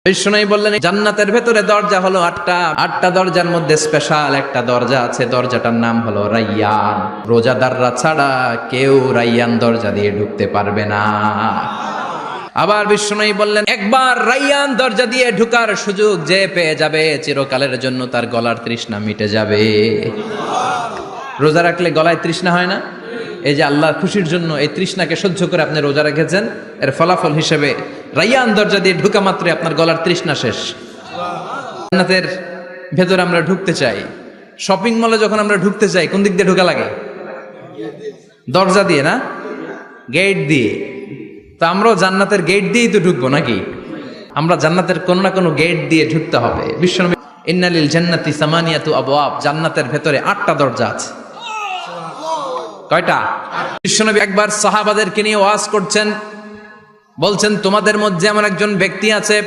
বিষ্ণু বললেন জান্নাতের ভেতরে দরজা হলো আটটা দরজার মধ্যে স্পেশাল একটা দরজা আছে, দরজাটার নাম হলো রাইয়ান। রোজাদাররা ছাড়া কেউ রাইয়ান দরজা দিয়ে ঢুকতে পারবে না। আবার বিষ্ণু বললেন একবার রাইয়ান দরজা দিয়ে ঢুকার সুযোগ যে পেয়ে যাবে চিরকালের জন্য তার গলার তৃষ্ণা মিটে যাবে। রোজা রাখলে গলায় তৃষ্ণা হয় না? এই যে আল্লাহর খুশির জন্য এই তৃষ্ণাকে সহ্য করে আপনি রোজা রেখেছেন, এর ফলাফল হিসেবে রাইয়ান দরজা দিয়ে ঢুকা মাত্রই আপনার গলার তৃষ্ণা শেষ। জান্নাতের ভেতরে আমরা ঢুকতে চাই, শপিং মলে যখন আমরা ঢুকতে চাই কোন দিক দিয়ে ঢোকা লাগে? দরজা দিয়ে না, গেট দিয়ে। তো আমরাও জান্নাতের গেট দিয়েই তো ঢুকবো নাকি? আমরা জান্নাতের কোনো না কোনো গেট দিয়ে ঢুকতে হবে। বিশ্বনবী ইন্নালিল জান্নাতি সামানিয়াতু আবওয়াব, জান্নাতের ভেতরে 8টা দরজা আছে। কয়টা? বিশ্বনবী একবার সাহাবাদেরকে নিয়ে ওয়াজ করছেন, বলছেন তোমাদের মধ্যে এমন একজন ব্যক্তি আছে